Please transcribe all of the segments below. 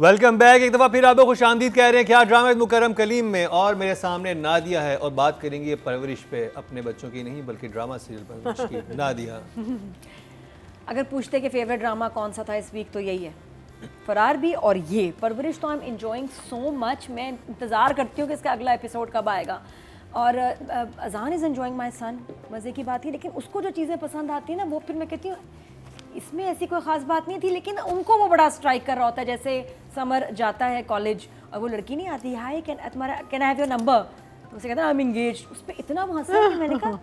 Welcome back. एक दफ़ा फिर आपको खुश आमदीद कह रहे हैं क्या ड्रामा मुकरम कलीम में, और मेरे सामने नादिया है और बात करेंगे परवरिश पे, अपने बच्चों की नहीं बल्कि ड्रामा सीरियल परवरिश की। नादिया, अगर पूछते कि फेवरेट ड्रामा कौन सा था इस वीक तो यही है, फरार भी और ये परवरिश। तो I am enjoying so much. मैं इंतज़ार करती हूँ कि इसका अगला एपिसोड कब आएगा। और अजान इज़ एंजॉइंग माई सन, मज़े की बात ही। लेकिन उसको जो चीज़ें पसंद आती हैं ना, वो फिर मैं कहती हूँ इसमें ऐसी कोई ख़ास बात नहीं थी, लेकिन उनको वो बड़ा स्ट्राइक कर रहा होता है। जैसे समर जाता है कॉलेज और वो लड़की नहीं आती, hi can I have your number, तो उसे कहता है आई एम एंगेज्ड। उस पर इतना हंसा कि मैंने कहा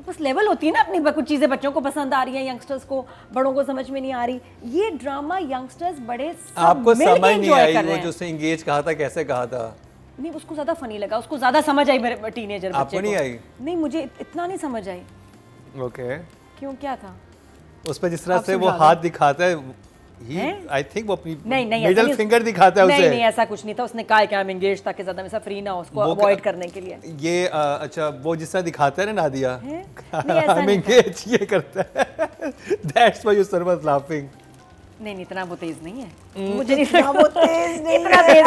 बस लेवल होती है ना अपनी, कुछ चीज़ें बच्चों को पसंद आ रही हैं, यंगस्टर्स को, बड़ों को समझ में नहीं आ रही। ये ड्रामा यंगस्टर्स बड़े आपको समझ नहीं आई वो जो उसने एंगेज कहा था, कैसे कहा था? नहीं, उसको ज़्यादा फनी लगा, उसको ज़्यादा समझ आई मेरे टीनेजर बच्चे को। आपको नहीं आई? नहीं, मुझे इतना नहीं समझ आई। ओके, क्यों, क्या था उस पर जिस तरह से वो हाथ दिखाता है, आई थिंक वो अपनी मिडिल फिंगर दिखाता है उसे। नहीं, ऐसा कुछ नहीं था। उसने कहा कि आई एम एंगेज ताकि ज्यादा में फ्री ना हो, उसको अवॉइड करने के लिए। ये अच्छा, वो जिस तरह दिखाता है ना नादिया, आई एम एंगेज ये करता है, that's why your sir was laughing. नहीं, इतना वो तेज नहीं है। मुझे नहीं लगा वो तेज नहीं, इतना तेज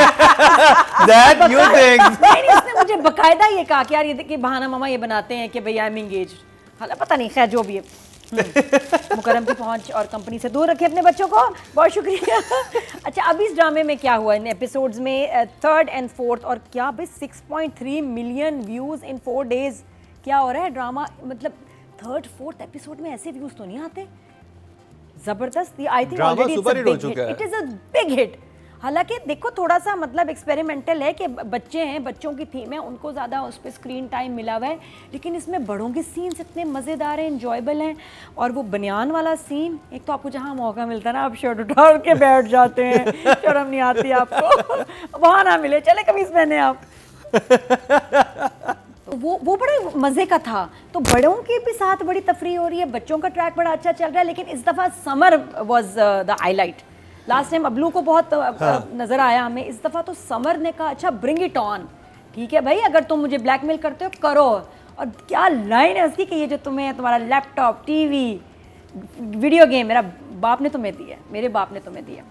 दैट यू थिंक। नहीं, उसने मुझे बकायदा ये कहा कि यार ये देखिए बहाना मामा ये बनाते हैं कि भाई आई एम एंगेज। हालांकि पता नहीं, खैर जो भी है। मुकरम की पहुंच और कंपनी से दूर रखे अपने बच्चों को, बहुत शुक्रिया। अच्छा, अब इस ड्रामे में क्या हुआ इन एपिसोड्स में, थर्ड एंड फोर्थ, और क्या भाई 6.3 मिलियन व्यूज़ इन 4 डेज। क्या हो रहा है ड्रामा, मतलब थर्ड फोर्थ एपिसोड में ऐसे व्यूज़ तो नहीं आते। ज़बरदस्त। I think already it is a big hit. हालांकि देखो थोड़ा सा मतलब एक्सपेरिमेंटल है कि बच्चे हैं, बच्चों की थीम है, उनको ज़्यादा उस पर स्क्रीन टाइम मिला हुआ है। लेकिन इसमें बड़ों के सीन्स इतने मज़ेदार हैं, इंजॉयबल हैं। और वो बनियान वाला सीन, एक तो आपको जहाँ मौका मिलता है ना, आप शर्ट उठा के बैठ जाते हैं, शर्म नहीं आती आपको। वहाँ ना मिले, चले कमीज़ पहने आप। वो बड़े मज़े का था। तो बड़ों के भी साथ बड़ी तफरी हो रही है, बच्चों का ट्रैक बड़ा अच्छा चल रहा है। लेकिन इस दफ़ा summer was the highlight. Last time अबलू को बहुत नज़र आया हमें, इस दफ़ा तो समर ने कहा अच्छा ब्रिंग इट ऑन, ठीक है भाई, अगर तुम मुझे ब्लैकमेल करते हो करो। और क्या लाइन है उसकी कि ये जो तुम्हें तुम्हारा लैपटॉप, टीवी, वीडियो गेम मेरा बाप ने तुम्हें दिया, मेरे बाप ने तुम्हें दिया।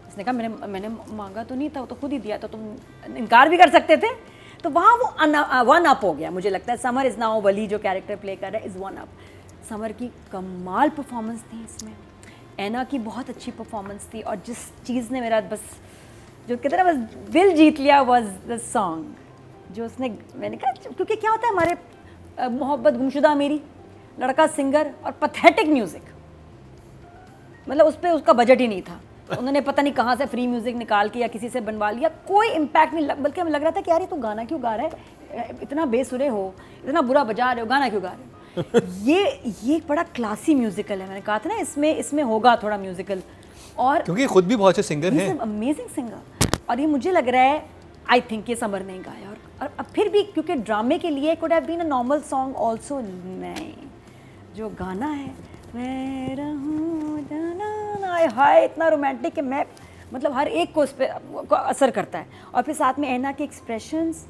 उसने कहा मैंने मांगा तो नहीं था, वो तो खुद ही दिया, तो तुम इनकार भी कर सकते थे। तो वहाँ वो वन अप हो गया। मुझे लगता है समर इज़ नाउ, वली जो कैरेक्टर प्ले कर रहा है इज़ वन अप। समर की कमाल परफॉर्मेंस थी इसमें, ऐना की बहुत अच्छी परफॉर्मेंस थी। और जिस चीज़ ने मेरा बस जो कहते हैं ना बस दिल जीत लिया वाज द सॉन्ग जो उसने, मैंने कहा क्योंकि क्या होता है हमारे मोहब्बत गुमशुदा मेरी, लड़का सिंगर और पैथेटिक म्यूज़िक, मतलब उस पर उसका बजट ही नहीं था। उन्होंने पता नहीं कहाँ से फ्री म्यूज़िक निकाल के या किसी से बनवा लिया, कोई इम्पैक्ट नहीं, बल्कि हमें लग रहा था कि यार ये तो गाना क्यों गा रहा है, इतना बेसुरे हो, इतना बुरा बजा रहे हो, गाना क्यों गा रहे हो। ये बड़ा क्लासी म्यूजिकल है। मैंने कहा था ना इसमें होगा थोड़ा म्यूजिकल, और क्योंकि खुद भी बहुत अच्छे सिंगर हैं, अमेजिंग सिंगर। और ये मुझे लग रहा है आई थिंक ये समर नहीं गाया। और अब फिर भी क्योंकि ड्रामे के लिए could have been a normal song also. नहीं, जो गाना है मैं रहूं हाय इतना रोमांटिक है, मैं मतलब हर एक को उस पर असर करता है। और फिर साथ में ऐना के expressions,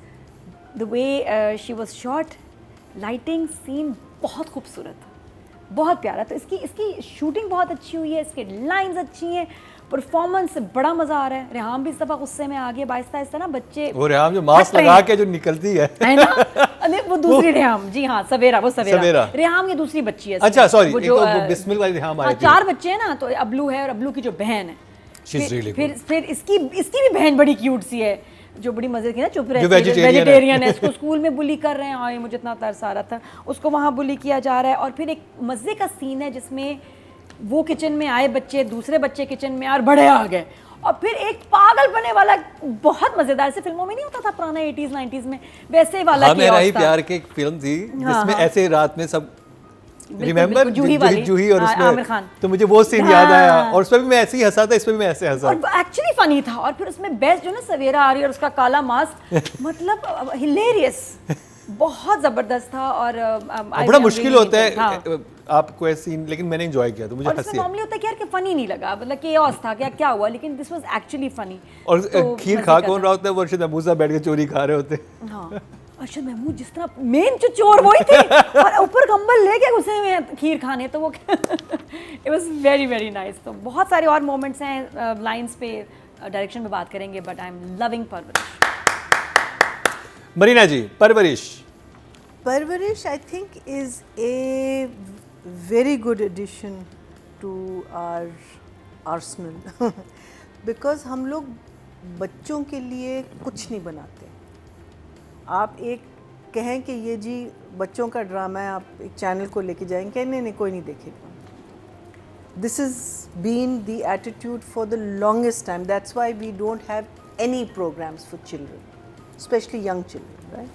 the way she was shot, lighting, scene बहुत खूबसूरत, बहुत प्यारा। तो इसकी शूटिंग बहुत अच्छी हुई है, इसके लाइंस अच्छी हैं, परफॉर्मेंस से बड़ा मज़ा आ रहा है। रेहाम भी इस दफ़ा गुस्से में आगे आहिस्ता आहिस्ता ना बच्चे, वो रेहाम जो मास्क लगा के जो निकलती है ना, अरे वो दूसरी रेहाम, जी हाँ, सवेरा रेहाम ये दूसरी बच्ची है। अच्छा सॉरी, एक तो बिस्मिल वाली रेहाम आई थी। 4 बच्चे हैं ना, तो अबलू है और अबलू की जो बहन है, फिर इसकी भी बहन बड़ी क्यूट सी है जो बड़ी मजे की ना, चुप रहती है, वेजिटेरियन है। इसको स्कूल में बुली कर रहे हैं, हाँ मुझे इतना तरस आ रहा था, उसको वहाँ बुली किया जा रहा है। और फिर एक मज़े का सीन है जिसमें वो किचन में आए बच्चे, दूसरे बच्चे किचन में और बड़े आ गए, और फिर एक पागल बने वाला, बहुत मज़ेदार से फिल्मों में नहीं होता था पुराना 80s 90s में, वैसे वाला प्यार की एक फिल्म थी जिसमें ऐसे रात में सब रिमेंबर जूही और उसमें आमिर खान, तो मुझे वो सीन याद आया। और उसमें भी मैं ऐसे ही हंसा था, इसमें भी मैं ऐसे हंसा, और एक्चुअली फनी था। और फिर उसमें बेस्ट जो ना सवेरा आ रही है और उसका काला मास्क, मतलब हिलेरियस, बहुत ज़बरदस्त था। और बड़ा मुश्किल होता है आपको ऐसे सीन, लेकिन मैंने एंजॉय किया तो मुझे हंसी नॉर्मली होता है कि यार कि फनी नहीं लगा, मतलब केओस था क्या हुआ, लेकिन दिस वाज एक्चुअली फनी। और खीर खा कौन रहा होता है, वो अर्शद महमूद साहब बैठ के चोरी खा रहे होते हैं। हाँ, अर्शद महमूद जिस तरह मेन जो चोर वही थे, और ऊपर कंबल लेके घुसे हुए हैं खीर खाने, तो वो it was very very nice. तो बहुत सारे और मोमेंट्स हैं लाइंस पे, डायरेक्शन में बात करेंगे, बट आई एम लविंग परवरिश। मरीना जी, परवरिश। Parvarish, I think, is a very good addition to our arsenal because हम लोग बच्चों के लिए कुछ नहीं बनाते। आप एक कहें कि ये जी बच्चों का ड्रामा है, आप एक चैनल को लेके जाएंगे, नहीं नहीं कोई नहीं देखेगा। This has been the attitude for the longest time. That's why we don't have any programs for children, especially young children, right?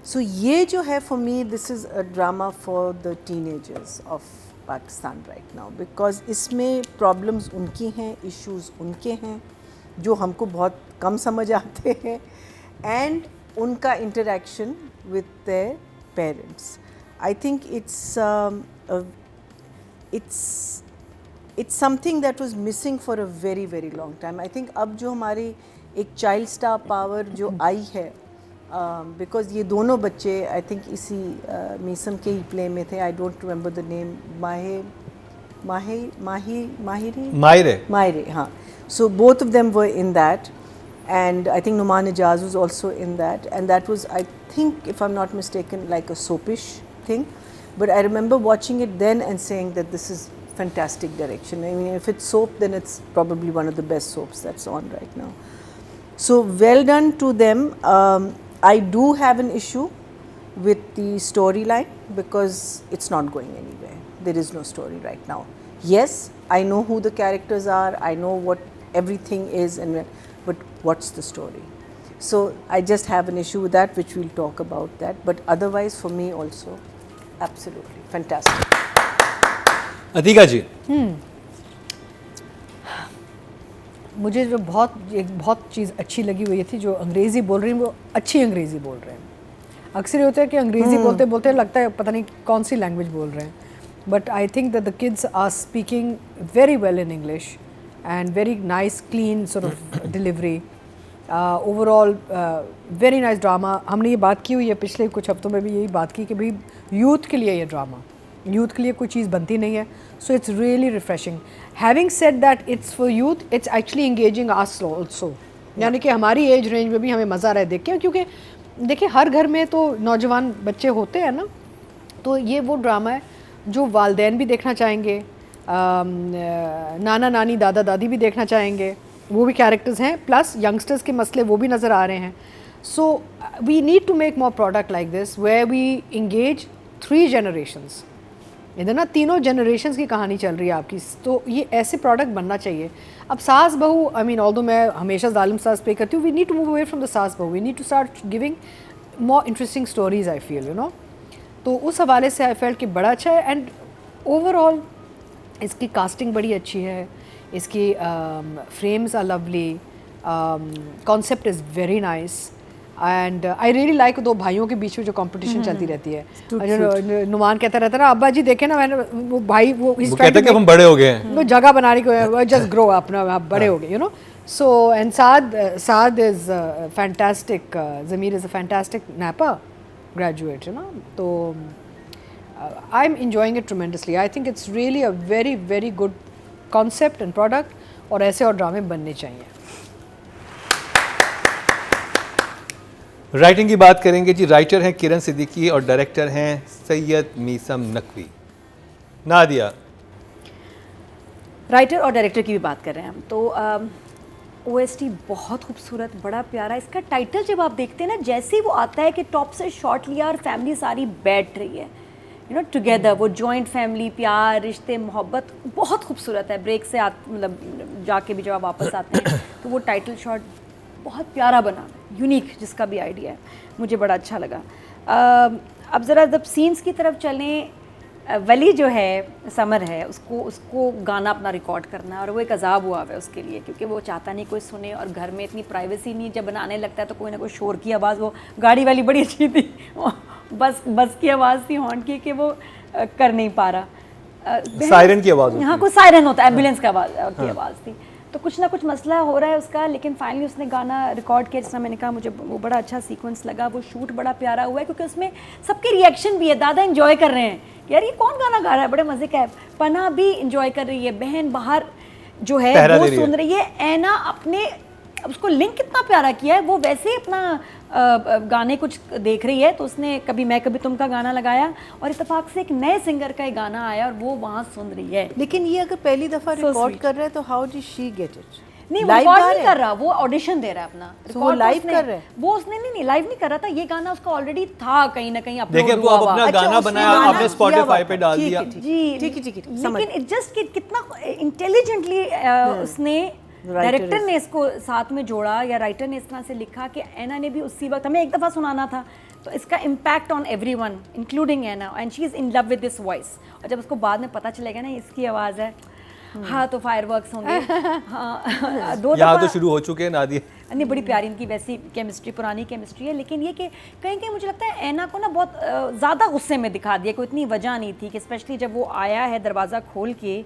So ये जो है for me, this is a drama for the teenagers of Pakistan right now because इसमें problems उनकी हैं, issues उनके हैं जो हमको बहुत कम समझ आते हैं and उनका interaction with their parents. I think it's something that was missing for a very very long time. I think अब जो हमारी एक child star power जो आई है because ये दोनों बच्चे I think इसी मीसम के ही प्ले में थे. I don't remember the name. माहिरे, हाँ. So both of them were in that, and I think Numan Ijaz was also in that, and that was, I think, if I'm not mistaken, like a soapish thing. But I remember watching it then and saying that this is fantastic direction. I mean, if it's soap, then it's probably one of the best soaps that's on right now. So well done to them. I do have an issue with the storyline because it's not going anywhere. There is no story right now. Yes, I know who the characters are, I know what everything is, but what's the story? So I just have an issue with that, which we'll talk about that. But otherwise, for me also, absolutely fantastic. Atika जी, मुझे जो बहुत चीज़ अच्छी लगी वो ये थी, जो अंग्रेज़ी बोल रही हैं वो अच्छी अंग्रेज़ी बोल रहे हैं. अक्सर ये होता है कि अंग्रेज़ी बोलते बोलते लगता है पता नहीं कौन सी लैंग्वेज बोल रहे हैं. But I think that the kids are speaking very well in English and very nice clean sort of delivery. Overall very nice drama. हमने ये बात की हुई है पिछले कुछ हफ्तों में भी, यही बात की कि भाई यूथ के लिए ये ड्रामा, यूथ के लिए कोई चीज़ बनती नहीं है. So it's really refreshing. Having said that it's for youth, it's actually engaging us also. यानी कि हमारी एज रेंज में भी हमें मज़ा आ रहा है देख के, क्योंकि देखिए हर घर में तो नौजवान बच्चे होते हैं ना. तो ये वो ड्रामा है जो वालदैन भी देखना चाहेंगे, नाना नानी दादा दादी भी देखना चाहेंगे, वो भी कैरेक्टर्स हैं, प्लस यंगस्टर्स के मसले वो भी नज़र आ रहे हैं. So we need to make more product like this where we engage 3 generations. इधर ना तीनों जनरेशन्स की कहानी चल रही है आपकी, तो ये ऐसे प्रोडक्ट बनना चाहिए. अब सास बहू, आई मीन ऑल्दो मैं हमेशा जालिम सास पे करती हूँ, we need to move away from the saas bahu, we need to start giving more interesting stories, I feel, you know. तो उस हवाले से आई फेल्ट कि बड़ा अच्छा है. एंड ओवरऑल इसकी कास्टिंग बड़ी अच्छी है, इसकी frames are lovely, concept is very nice. And I really like दो भाइयों के बीच में जो कंपटीशन चलती रहती है. नुमान कहता रहता है ना, अब्बा जी देखे ना, मैंने वो भाई वो कहते हैं कि हम बड़े हो गए हैं, वो जगह बनाने को, जस्ट ग्रो अप ना, आप बड़े हो गए, you know. So and Saad is fantastic. Zameer is a fantastic NAPA graduate, you know. तो I am enjoying it tremendously. I think it's really a very very good concept and product, और ऐसे और ड्रामे बनने चाहिए. राइटिंग की बात करेंगे जी. राइटर हैं किरण सिद्दीकी और डायरेक्टर हैं सैयद मीसम नकवी. नादिया, राइटर और डायरेक्टर की भी बात कर रहे हैं हम, तो OST बहुत खूबसूरत, बड़ा प्यारा. इसका टाइटल जब आप देखते हैं ना, जैसे ही वो आता है कि टॉप से शॉट लिया और फैमिली सारी बैठ रही है, यू नो, टुगेदर, वो जॉइंट फैमिली, प्यार, रिश्ते, मोहब्बत, बहुत खूबसूरत है. ब्रेक से मतलब जाके भी जब आप वापस आते हैं तो वो टाइटल शॉट बहुत प्यारा बना, यूनिक, जिसका भी आइडिया है, मुझे बड़ा अच्छा लगा. अब ज़रा जब सीन्स की तरफ चलें, वली जो है, समर है, उसको गाना अपना रिकॉर्ड करना, और वो एक अजाब हुआ है उसके लिए, क्योंकि वो चाहता नहीं कोई सुने, और घर में इतनी प्राइवेसी नहीं. जब बनाने लगता है तो कोई ना कोई शोर की आवाज़, वो गाड़ी वाली बड़ी अच्छी थी, बस की आवाज़ थी, हॉर्न की, कि वो कर नहीं पा रहा. सायरन की आवाज़, यहाँ कोई सायरन होता है, एम्बुलेंस की आवाज़ थी. तो कुछ ना कुछ मसला हो रहा है उसका, लेकिन फाइनली उसने गाना रिकॉर्ड किया. जिसमें मैंने कहा मुझे वो बड़ा अच्छा सीक्वेंस लगा. वो शूट बड़ा प्यारा हुआ है, क्योंकि उसमें सबके रिएक्शन भी है. दादा एंजॉय कर रहे हैं, यार ये कौन गाना गा रहा है, बड़े मज़े का है. पना भी इंजॉय कर रही है, बहन बाहर जो है पहरा वो दे रही है। सुन रही है। ऐना अपने उसको लिंक कितना प्यारा किया है, वो वैसे ही अपना गाने कुछ देख रही है तो उसने कभी मैं कभी तुम का गाना लगाया और इत्तेफाक से एक नए सिंगर का एक गाना आया और वो वहाँ सुन रही है। लेकिन ये अगर पहली दफा So रिकॉर्ड sweet. कर रहा है तो how did she get it? नहीं वो रिकॉर्ड नहीं कर रहा, वो ऑडिशन दे रहा है अपना। So वो Record तो live उसने- कर रहा है? वो उसने नहीं लाइव नहीं कर रहा था, ये गाना उसका ऑलरेडी था कहीं ना कहीं अपलोड देखिए, वो हुआ अब हुआ। अपना अच्छा, गाना उसने बनाया, गाना आपने किया स्पॉटिफाई हुआ पे था। डाल ठीक दिया। है, जी ठीक है, समझ लेकिन इट जस्ट कितना इंटेलिजेंटली उसने डायरेक्टर ने इसको साथ में जोड़ा या राइटर ने इस तरह से लिखा कि ऐना ने भी उसी वक्त हमें एक दफ़ा सुनाना था तो इसका impact on everyone including Anna and she is in love with this voice. और जब उसको बाद में पता चलेगा ना इसकी आवाज़ है, हाँ तो फायरवर्क्स होंगे। हाँ दो यहाँ तो दफ़ा शुरू हो चुके हैं नादिया। नहीं बड़ी प्यारी इनकी वैसी केमिस्ट्री, पुरानी केमिस्ट्री है। लेकिन ये कि कहीं कहीं मुझे लगता है ऐना को ना बहुत ज़्यादा गुस्से में दिखा दिया, कोई इतनी वजह नहीं थी कि स्पेशली जब वो आया है दरवाज़ा खोल के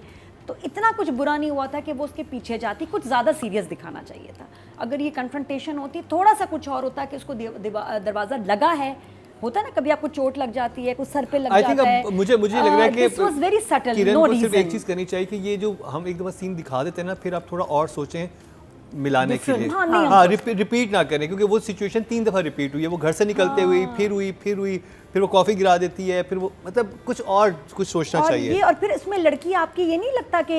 तो इतना कुछ बुरा नहीं हुआ था कि वो उसके पीछे जाती, कुछ ज़्यादा सीरियस दिखाना चाहिए था। अगर ये कन्फ्रंटेशन होती थोड़ा सा कुछ और होता कि उसको दरवाज़ा लगा है, होता है ना कभी आपको चोट लग जाती है, कुछ सर पे लग आई जाता है। थिंक मुझे लग रहा है कि this was very subtle, Kiran नो को सिर्फ एक रीजन। चीज़ करनी चाहिए कि ये जो हम एक दफ़ा सीन दिखा देते हैं ना, फिर आप थोड़ा और सोचें मिलाने के लिए। हाँ, नहीं, हाँ, रिपीट ना करें, क्योंकि वो सिचुएशन 3 दफ़ा रिपीट हुई है। वो घर से निकलते हुई फिर वो कॉफ़ी गिरा देती है, फिर वो मतलब कुछ सोचना और चाहिए। ये और फिर इसमें लड़की आपकी ये नहीं लगता कि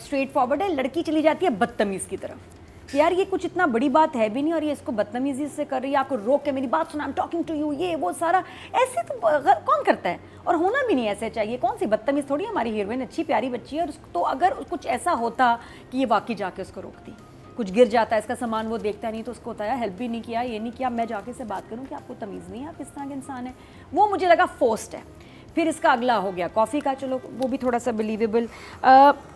स्ट्रेट फॉरवर्ड है, लड़की चली जाती है बदतमीज़ की तरफ कि यार ये कुछ इतना बड़ी बात है भी नहीं और ये इसको बदतमीजी से कर रही है, आपको रोक के मेरी बात सुना, I am talking to you, ये वो सारा ऐसे तो कौन करता है और होना भी नहीं ऐसे चाहिए। कौन सी बदतमीज़ थोड़ी, हमारी हीरोइन अच्छी प्यारी बच्ची है और तो अगर कुछ ऐसा होता कि ये वाकई जाके उसको रोकती, कुछ गिर जाता है इसका सामान वो देखता नहीं तो उसको होता है हेल्प भी नहीं किया, ये नहीं किया, मैं जाके से बात करूं कि आपको तमीज़ नहीं है, आप किस तरह के इंसान है। वो मुझे लगा फोर्स्ड है। फिर इसका अगला हो गया कॉफ़ी का, चलो वो भी थोड़ा सा बिलीवेबल।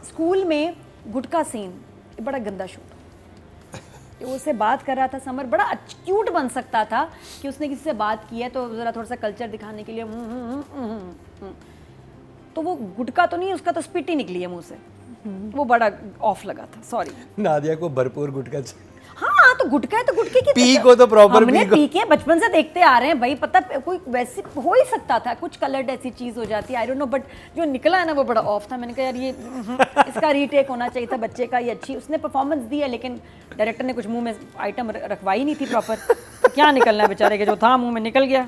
स्कूल में गुटका सीन बड़ा गंदा शूट, वो उससे बात कर रहा था समर, बड़ा क्यूट बन सकता था कि उसने किसी से बात की है तो ज़रा थोड़ा सा कल्चर दिखाने के लिए तो वो गुटका तो नहीं, उसका तो स्पिट ही निकली है मुंह से, वो बड़ा ऑफ लगा था। सॉरी नादिया को भरपूर गुटका चाहिए। हाँ तो गुटका है तो गुटके की पी को तो प्रॉपर हमने पी को। पी के बचपन से देखते आ रहे हैं भाई, पता कोई वैसे हो ही सकता था, कुछ कलर्ड ऐसी चीज हो जाती है, आई डोंट नो, बट जो निकला है ना वो बड़ा ऑफ था। मैंने कहा यार ये इसका रीटेक होना चाहिए था बच्चे का, ये अच्छी उसने परफॉर्मेंस दी है लेकिन डायरेक्टर ने कुछ मुंह में आइटम रखवाई नहीं थी प्रॉपर, तो क्या निकलना है बेचारे के, जो था मुंह में निकल गया।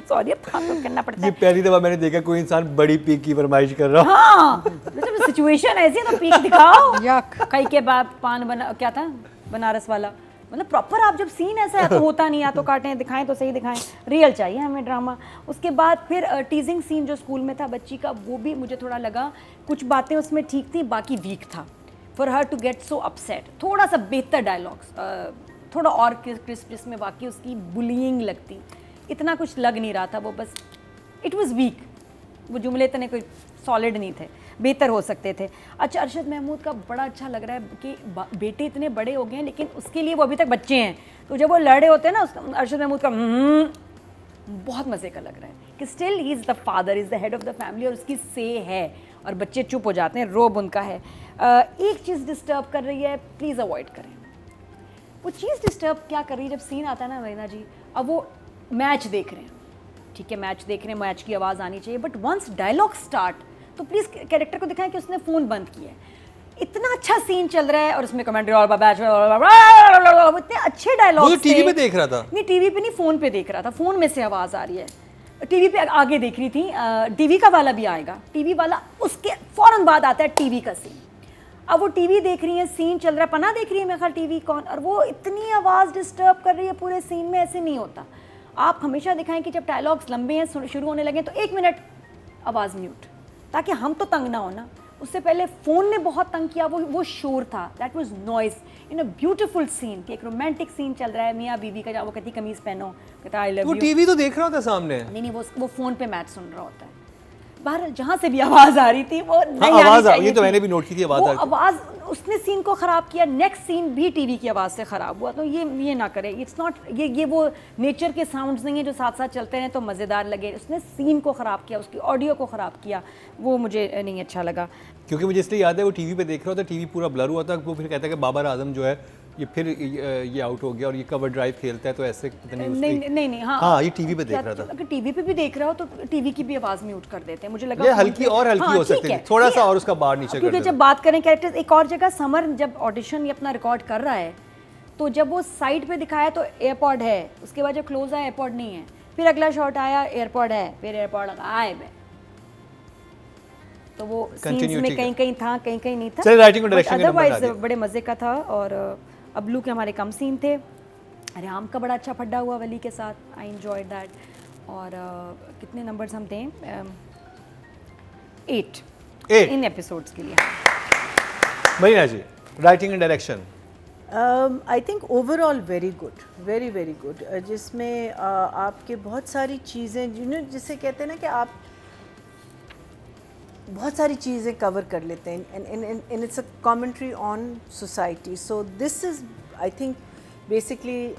सॉरी अब था तो करना पड़ता ये है। पहली दफा मैंने देखा कोई इंसान बड़ी पीक की फरमाइश कर रहा हो। हाँ जब सिचुएशन ऐसी है तो पीक दिखाओ। Yuck. कई के बाद पान बना क्या था बनारस वाला, मतलब प्रॉपर आप जब सीन ऐसा है तो होता नहीं, या तो काटें दिखाएं तो सही दिखाएं, रियल चाहिए हमें ड्रामा। उसके बाद फिर टीजिंग सीन जो स्कूल में था बच्ची का, वो भी मुझे थोड़ा लगा कुछ बातें उसमें ठीक थी, बाकी वीक था। For her to get so upset, थोड़ा सा बेहतर डायलॉग्स, थोड़ा और क्रिस्प जिसमें बाकी उसकी बुलिंग लगती, इतना कुछ लग नहीं रहा था, वो बस इट वाज वीक, वो जुमले इतने कोई सॉलिड नहीं थे, बेहतर हो सकते थे। अच्छा अरशद महमूद का बड़ा अच्छा लग रहा है कि बेटे इतने बड़े हो गए हैं लेकिन उसके लिए वो अभी तक बच्चे हैं, तो जब वो लड़े होते हैं ना अरशद महमूद का बहुत मज़े का लग रहा है कि still he is the father, is the head of the family और उसकी से है और बच्चे चुप हो जाते हैं, रोब उनका है। एक चीज़ डिस्टर्ब कर रही है, प्लीज़ अवॉइड करें वो चीज़। डिस्टर्ब क्या कर रही है, जब सीन आता है ना मरीना जी, अब वो मैच देख रहे हैं, ठीक है मैच देख रहे हैं, मैच की आवाज़ आनी चाहिए, बट वंस डायलॉग स्टार्ट तो प्लीज़ कैरेक्टर को दिखाएं कि उसने फ़ोन बंद किया है। इतना अच्छा सीन चल रहा है और उसमें कमेंट्री और इतने अच्छे डायलॉग, वो तो टीवी पे देख रहा था। नहीं टीवी पे नहीं, फ़ोन पे देख रहा था, फ़ोन में से आवाज़ आ रही है, टीवी पे आगे देख रही थी। टीवी का वाला भी आएगा, टीवी वाला उसके फ़ौरन बाद आता है टीवी का सीन। अब वो टीवी देख रही है, सीन चल रहा है, पना देख रही है मेरे ख्याल टीवी कौन, और वो इतनी आवाज़ डिस्टर्ब कर रही है पूरे सीन में, ऐसे नहीं होता। आप हमेशा दिखाएं कि जब डायलॉग्स लंबे हैं शुरू होने लगे तो 1 मिनट आवाज़ म्यूट, ताकि हम तो तंग ना हो ना। उससे पहले फ़ोन ने बहुत तंग किया, वो शोर था, that was noise in a beautiful scene, कि एक रोमांटिक सीन चल रहा है मियाँ बीवी का, जहाँ वो कहती कमीज़ पहनो, कहता आई लव वो यू। टीवी तो देख रहा था सामने। नहीं वो फ़ोन पे मैच सुन रहा होता है। बहरहाल जहाँ से भी आवाज़ आ रही थी वो नहीं हाँ, आवाज़ आनी आ चाहिए ये तो थी। मैंने भी नोट की थी, आवाज़ वो आ रही थी। आवाज़ उसने सीन को ख़राब किया, नेक्स्ट सीन भी टीवी की आवाज़ से ख़राब हुआ, तो ये ना करे। इट्स नॉट ये वो नेचर के साउंड्स नहीं है जो साथ साथ चलते हैं तो मज़ेदार लगे, उसने सीन को ख़राब किया, उसकी ऑडियो को ख़राब किया, वो मुझे नहीं अच्छा लगा। क्योंकि मुझे इसलिए याद है वो टीवी पे देख रहा था, टीवी पूरा ब्लर हुआ था, वो फिर कहता है कि बाबर आजम जो है ये फिर ये आउट हो गया और ये कवर ड्राइव खेलता है तो ऐसे पता नहीं नहीं उसकी नहीं नहीं हाँ हाँ ये टीवी पे देख रहा था। अगर टीवी पे भी देख रहा हो तो टीवी की भी आवाज म्यूट कर देते हैं, मुझे लगा ये फोन हल्की पे- और हल्की हाँ, हो ठीक सकती है, थी, थोड़ा सा ठीक है। और उसका बाहर नीचे कर क्योंकि देते। जब बात करें कैरेक्टर्स, एक और जगह समर जब ऑडिशन ये अपना रिकॉर्ड कर रहा है तो जब वो साइड पे दिखाया तो एयरपॉड है, उसके बाद जब क्लोज आया एयरपॉड नहीं है, फिर अगला शॉट आया एयरपॉड है, फिर एयरपॉड गायब है। तो वो सीन्स Continuity में का। कहीं कहीं था, कहीं कहीं नहीं था। चलिए, writing और direction का नंबर अदरवाइज डालिए। बड़े मजे का था। और अबलू के हमारे कम सीन थे, राम का बड़ा अच्छा फड्डा हुआ वली के साथ, आई एंजॉयड दैट। और कितने नंबर्स हम थे? 8 8 इन एपिसोड्स के लिए। Marina ji, writing and direction. I think overall very good, very very good, जिसमें आपके बहुत सारी चीज़ें जिसे कहते हैं ना कि आप बहुत सारी चीज़ें कवर कर लेते हैं and it's a commentary on society. So this is I think basically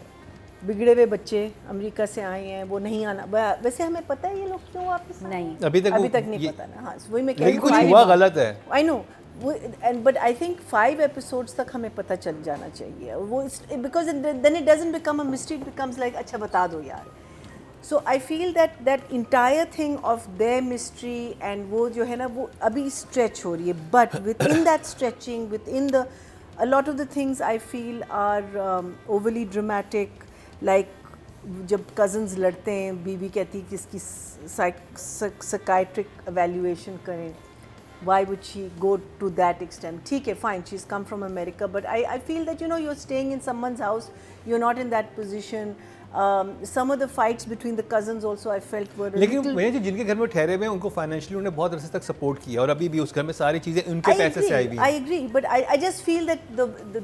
बिगड़े हुए बच्चे अमेरिका से आए हैं, वो नहीं आना, वैसे हमें पता है ये लोग क्यों वापस आए? नहीं, अभी तक नहीं पता ना। हाँ, वही मैं कह लेकिन रही कुछ हूँ, हुआ गलत है। I know and but I think 5 episodes तक हमें पता चल जाना चाहिए वो, because then it doesn't become a mystery, it becomes like अच्छा बता दो यार। So I feel that entire thing of their mystery and वो जो है ना वो अभी स्ट्रेच हो रही है, but with in that stretching, with in the a lot of the things I feel are overly dramatic, like जब cousins लड़ते हैं, बीवी कहती है कि इसकी psychiatric evaluation करें, why would she go to that extent? ठीक है, fine, she's come from America, but I feel that you're staying in someone's house, you're not in that position. Some of the fights between the cousins also I felt were a लेकिन little. भैया जी जिनके घर में ठहरे हुए हैं उनको financially उन्होंने बहुत अरसे तक सपोर्ट किया और अभी भी उस घर में सारी चीजें उनके पैसे से आई हुई I हैं। agree, but I just feel that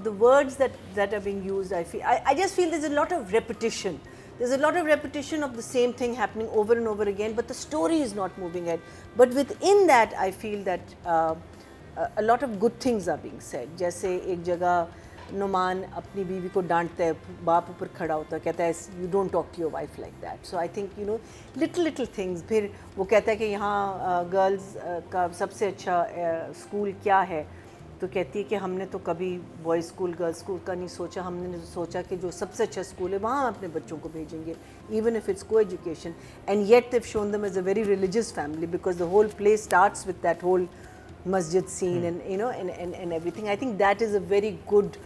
the words that are being used, I just feel there's a lot of repetition. There's a lot of repetition of the same thing happening over and over again, but the story is not moving ahead. But within that, I feel that a lot of good things are being said. जैसे एक जगह नुमान अपनी बीवी को डांटता है, बाप ऊपर खड़ा होता है, कहता है you don't talk to your wife like that. So I think little things. फिर वो कहता है कि यहाँ गर्ल्स का सबसे अच्छा स्कूल क्या है, तो कहती है कि हमने तो कभी बॉयज़ स्कूल गर्ल्स स्कूल का नहीं सोचा, हमने सोचा कि जो सबसे अच्छा स्कूल है वहाँ हम अपने बच्चों को भेजेंगे, even if it's coeducation. And yet they've shown them as a very religious family, because the whole play starts with that whole masjid scene and everything. I think that is a very good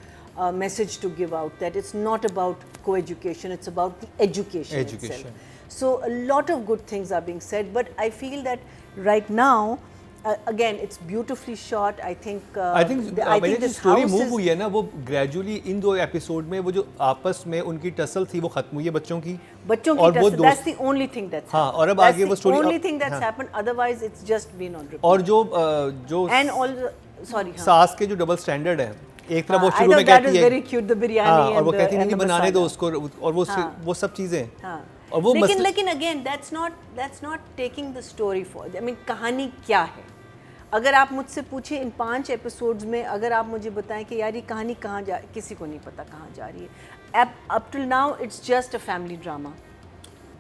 message to give out, that it's not about co-education, it's about the education itself. So a lot of good things are being said, but I feel that right now again it's beautifully shot. I think जो story move हुई है ना वो gradually इन 2 episode में वो जो आपस में उनकी टसल थी वो खत्म हुई है बच्चों की और that's the only thing that's हाँ, और अब आगे वो story only thing that's happened, otherwise it's just been on repeat. और जो and all sorry सास के जो डबल स्टैंडर्ड है, एक तरफ वो शुरू में that कहती is है very cute, the biryani और वो and कहती the, नहीं and the बनाने दो masala. उसको, और वो सब चीजें हाँ. और वो लेकिन again that's not taking the story forward. I mean कहानी क्या है? अगर आप मुझसे पूछे इन 5 एपिसोड्स में, अगर आप मुझे बताएं कि यार ये कहानी कहाँ जा, किसी को नहीं पता कहाँ जा रही है। Up till now it's just a family drama,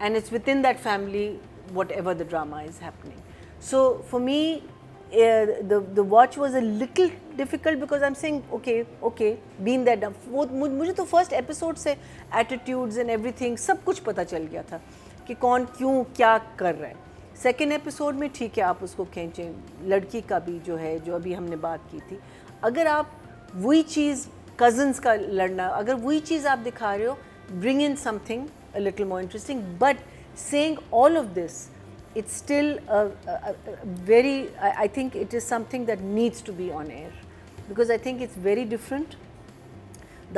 and it's within that family whatever the drama is happening. So for me the watch was a little difficult because I'm saying okay being that मुझे तो first episode से attitudes and everything सब कुछ पता चल गया था कि कौन क्यों क्या कर रहा है। सेकेंड एपिसोड में ठीक है आप उसको खींचें, लड़की का भी जो है जो अभी हमने बात की थी, अगर आप वही चीज़ कज़न्स का लड़ना, अगर वही चीज़ आप दिखा रहे हो, bring in something a little more interesting, but saying all of this it's still very, I think it is something that needs to be on air because I think it's very different.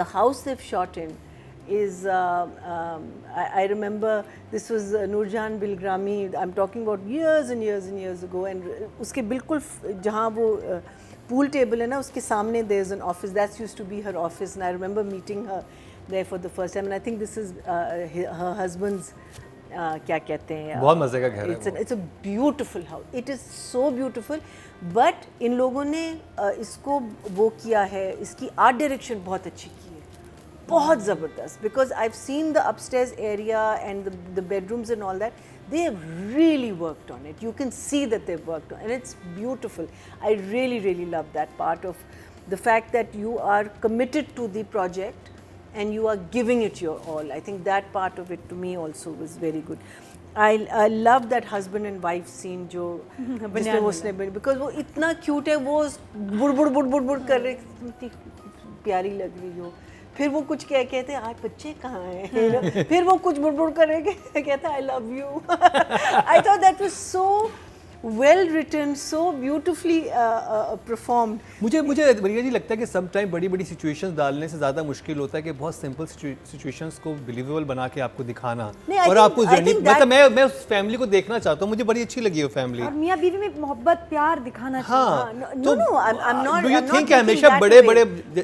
The house they've shot in is, I remember this was Nurjan Bilgrami, I'm talking about years and years and years ago, and uske bilkul jahan wo pool table hai na uske samne there's an office, that used to be her office, and I remember meeting her there for the first time, and I think this is her husband's क्या कहते हैं, बहुत मजे का घर है। It's a beautiful house, it is so beautiful, but in लोगों ने इसको वो किया है, इसकी आर्ट डायरेक्शन बहुत अच्छी की है, बहुत ज़बरदस्त, because I have seen the upstairs area and the bedrooms and all that, they have really worked on it. You can see that they've worked on it, and it's beautiful. I really love that part of the fact that you are committed to the project and you are giving it your all. I think that part of it to me also was very good. I love that husband and wife scene जो जिसमें उसने because वो इतना cute है, वो बुड़ कर रहे, इतनी प्यारी लग रही हो, फिर वो कुछ कहते हैं आज बच्चे कहाँ हैं, फिर वो कुछ बुड़ कर रहे कहते हैं I love you. I thought that was so well written, so beautifully performed. मुझे मरीना जी लगता है कि सम टाइम बड़ी सिचुएशंस डालने से ज़्यादा मुश्किल होता है कि बहुत सिंपल सिचुएशंस को बिलीवेबल बना के आपको दिखाना और आपको जर्नी, मतलब मैं उस फैमिली को देखना चाहता हूँ, मुझे बड़ी अच्छी लगी वो फैमिली और मियाँ बीवी में मोहब्बत प्यार दिखाना चाहिए। No, I'm not. Do you think हमेशा बड़े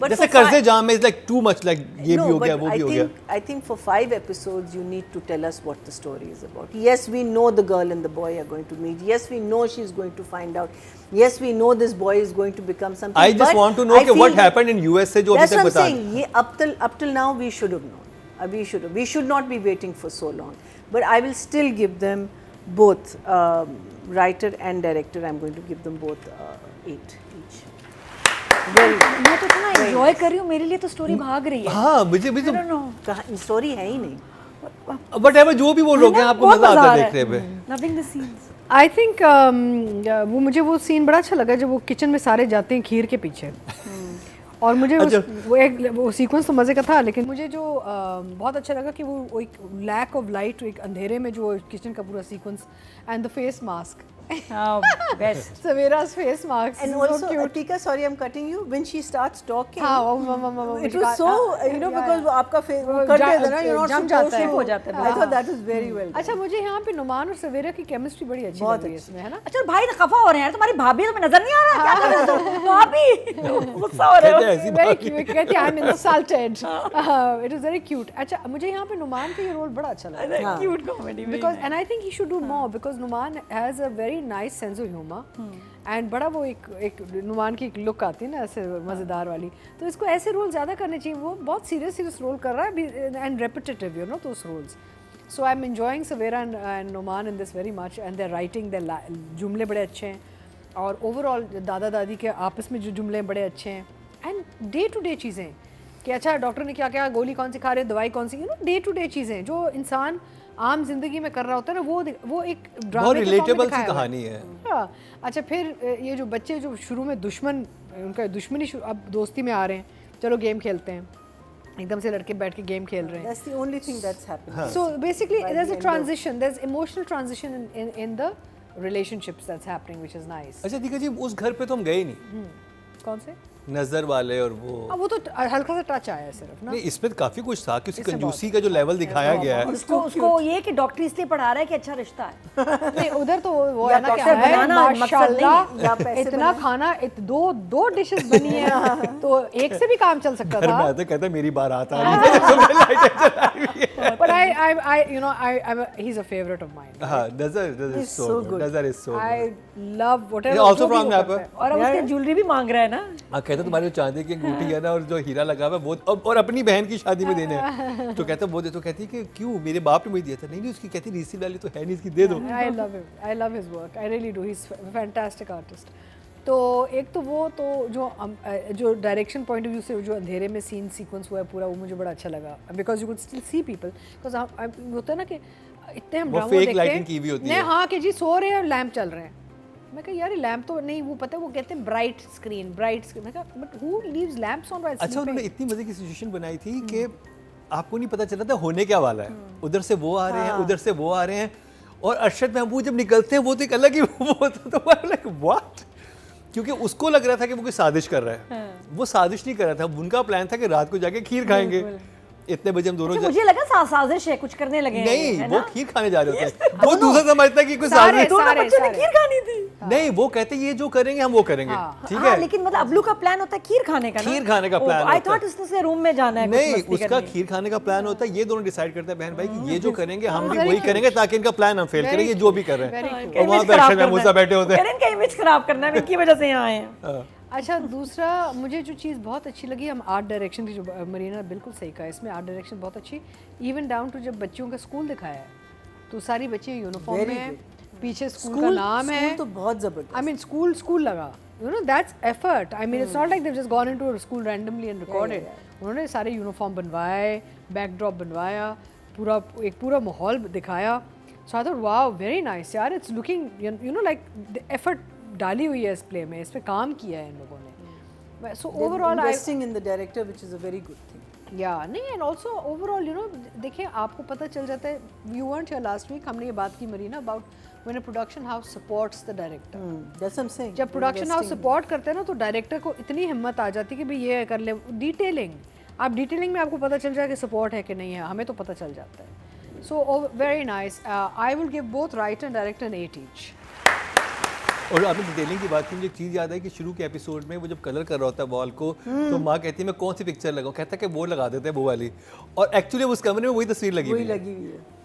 जैसे कर्जे जाम में is like too much, like ये भी हो गया वो भी हो गया? I think for 5 episodes you need to tell us what the story is about. Yes, we know the girl and the boy are going to meet. Yes, we know she's going to find out. Yes, we know this boy is going to become something. I just want to know what happened in US से जो अभी तक बता। ये up till now we should have known. We should not be waiting for so long. But I will still give them both writer and director. I'm going to give them both 8 each. मैं तो इतना enjoy कर रही हूँ, मेरे लिए तो story भाग रही है। हाँ मुझे भी तो स्टोरी है ही नहीं। Whatever जो भी वो लोग हैं, आपको मजा आता है देखने में। Loving the scenes. I think वो मुझे वो सीन बड़ा अच्छा लगा जब वो किचन में सारे जाते हैं खीर के पीछे और मुझे वो सीक्वेंस तो मज़े का था, लेकिन मुझे जो बहुत अच्छा लगा कि वो एक लैक ऑफ लाइट, एक अंधेरे में जो किचन का पूरा sequence and the face mask Best. Savera's face marks. And also, Atika, sorry, I'm cutting you. When she starts talking, it was so, because वो आपका face करते हैं ना, you're not supposed to. I thought that was very well. अच्छा, मुझे यहाँ पे नुमान और सवेरा की केमिस्ट्री बड़ी अच्छी लगी है इसमें, है ना? अच्छा भाई खफा हो रहे हैं यार, तुम्हारी भाभी तुम्हें नजर नहीं आ रहा क्या कर रहे हो तुम? भाभी गुस्सा हो रहे हो। Very cute. कहती I'm insulted. It was very cute. अच्छा, मुझे यहाँ पे नुमान का ये रोल बड़ा अच्छा लगा। Cute comedy. Because and I think he should do more because Numan has a very nice sense of humor and बड़ा वो एक नुमान की एक लुक आती है ना ऐसे मज़ेदार वाली, तो इसको ऐसे रोल ज़्यादा करने चाहिए। वो बहुत सीरियस रोल कर रहा है and repetitive you know those roles. So I'm enjoying Savera and Numan in this very much and they're writing their जुमले बड़े अच्छे हैं और ओवरऑल दादा दादी के आपस में जो जुमले बड़े अच्छे हैं एंड डे टू डे चीज़ें कि अच्छा डॉक्टर ने क्या क्या गोली कौन सी खा रहे, दवाई कौन सी, डे टू डे चीज़ें जो इंसान आम जिंदगी में कर रहा होता है ना, वो एक ड्रामे बहुत रिलेटेबल सी कहानी है। हाँ, अच्छा फिर ये जो बच्चे जो शुरू में दुश्मन, उनका दुश्मनी अब दोस्ती में आ रहे हैं, चलो गेम खेलते हैं, एकदम से लड़के बैठ के गेम खेल रहे हैं। That's the only thing that's happened. So basically there's a transition, there's emotional transition in the relationships that's happening, which is nice. अच्छा दीका जी, उस घर पे तो हम गए नहीं। कौन से? नजर वाले और वो तो हल्का सा टच आया है सिर्फ ना। नहीं, इसमें काफी कुछ था कि उसकी कंजूसी का जो लेवल दिखाया गया है। उसको ये कि डॉक्टर इसलिए पढ़ा रहा है कि अच्छा रिश्ता है। नहीं उधर तो वो है ना क्या माशाल्लाह इतना खाना दो डिशेस बनी है तो एक से भी काम चल सकता था। घर में आते कहते मेरी बारात आ रही है। But I you know I he's a favorite of mine. हाँ, Nazar is so good. Nazar is so good. I love whatever. Also from Napa. और उसके ज्वेलरी भी मांग रहा है ना। हाँ, कहते तुम्हारी चांदी की अंगूठी है ना और जो हीरा लगा हुआ है वो और अपनी बहन की शादी में देने हैं, तो कहता वो दे, तो कहती कि क्यों मेरे बाप ने मुझे दिया था। नहीं उसकी कहती रीसी वाली तो है नहीं, इसकी दे दो। I love his work. I really do. He's a fantastic artist. तो एक तो वो तो जो डायरेक्शन पॉइंट ऑफ व्यू से जो अंधेरे में सीन सीक्वेंस हुआ है पूरा, वो मुझे बड़ा अच्छा लगा because you could still see people, because होता है ना कि इतने हम ड्रामा देखते हैं हाँ कि जी सो रहे हैं और लैंप चल रहे हैं। मैं कहा यार लैंप तो नहीं, वो पता है वो कहते हैं ब्राइट स्क्रीन। मैं कहा but who leaves lamps on while. अच्छा उन्होंने इतनी मजे की सिचुएशन बनाई थी कि आपको नहीं पता चला था होने क्या वाला है। उधर से वो आ रहे हैं, उधर से वो आ रहे हैं, और अरशद महमूद जब निकलते हैं वो तो एक अलग ही वो होता तो लाइक व्हाट, क्योंकि उसको लग रहा था कि वो कोई साजिश कर रहा है। वो साजिश नहीं कर रहा था, उनका प्लान था कि रात को जाके खीर खाएंगे। इतने बजे हम दोनों मुझे लगा साजिश है, कुछ करने लगे हैं। नहीं वो खीर खाने जा रहे होते हैं। वो दूसरा समझता है कि कोई साजिश, दोनों बच्चों ने खीर खानी थी। नहीं वो कहते ये जो करेंगे हम वो करेंगे, ठीक है। लेकिन मतलब अब्लू का प्लान होता है खीर खाने का ना? खीर खाने का प्लान। आई थॉट उसने रूम में जाना है। नहीं उसका खीर खाने का प्लान होता है। ये दोनों डिसाइड करते हैं बहन भाई कि ये जो करेंगे हम भी वही करेंगे ताकि इनका प्लान हम फेल करें, ये जो भी कर रहे हैं। और वहाँ पे अरशद महमूद साहब बैठे होते हैं, इनका इमेज खराब करना है, इनकी वजह से यहाँ आए हैं। अच्छा दूसरा मुझे जो चीज़ बहुत अच्छी लगी, हम आर्ट डायरेक्शन की जो मरीना बिल्कुल सही कहा, इसमें आर्ट डायरेक्शन बहुत अच्छी, इवन डाउन टू जब बच्चों का स्कूल दिखाया है तो सारी बच्चे यूनिफॉर्म में हैं, पीछे स्कूल का नाम है तो बहुत जबरदस्त। आई मीन स्कूल लगा You know, that's effort. I mean, it's not like they've just gone into a school randomly and recorded. उन्होंने सारे यूनिफॉर्म बनवाए, बैकड्रॉप बनवाया, एक पूरा माहौल दिखाया. So I thought, wow, very nice यार. It's looking, you know, like the effort डाली हुई है इस प्ले में, इस पे काम किया है इन लोगों ने. So overall, investing in the director, which is a very good thing. Yeah, नहीं, and also overall, you know, देखिए आपको पता चल जाता है. You weren't here last week. हमने ये बात की Marina about when a production house supports the director. That's what I'm saying. जब प्रोडक्शन हाउस सपोर्ट करते हैं ना, तो डायरेक्टर को इतनी हिम्मत आ जाती है कि भाई ये कर ले. डिटेलिंग, आप डिटेलिंग में आपको पता चल जाए कि सपोर्ट है कि नहीं है, हमें तो पता चल जाता है. So very nice. I will give both writer and director an 8 each. और आपने डिटेलिंग की बात की, मुझे एक चीज़ याद है कि शुरू के एपिसोड में वो जब कलर कर रहा होता है वॉल को, तो माँ कहती है मैं कौन सी पिक्चर लगाऊं, कहता है कि वो लगा देते हैं वो वाली, और एक्चुअली उस कमरे में वही तस्वीर लगी हुई है.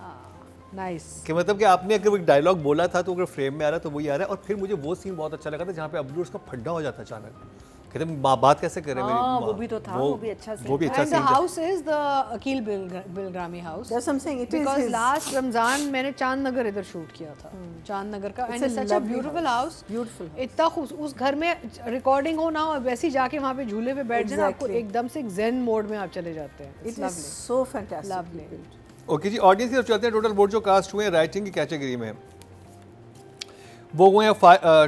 नाइस. कि मतलब कि आपने अगर वो डायलॉग बोला था तो अगर फ्रेम में आ रहा है तो वही आ रहा है. और फिर मुझे वो सीन बहुत अच्छा लगा था जहाँ पे अब्दुल उसका फड्डा हो जाता अचानक, कहते हैं बात कैसे करें मेरी माँ. वो भी तो था, वो भी अच्छा वो भी अच्छा And the house is the Akil Bilgrami house. That's what I'm saying. It is Because his. last Ramzan मैंने चांद नगर इधर शूट किया था. चांद नगर का. And it's such a beautiful house. Beautiful house. इतना उस घर में रिकॉर्डिंग हो ना, और वैसे ही जाके वहाँ पे झूले पे बैठ जाना, आपको एकदम से zen मोड में आप चले जाते हैं. It is so fantastic. Lovely. Okay जी, ऑडियंस की तरफ चलते हैं. टोटल वोट जो कास्ट हुए हैं राइटिंग की कैटेगरी में वो हुए हैं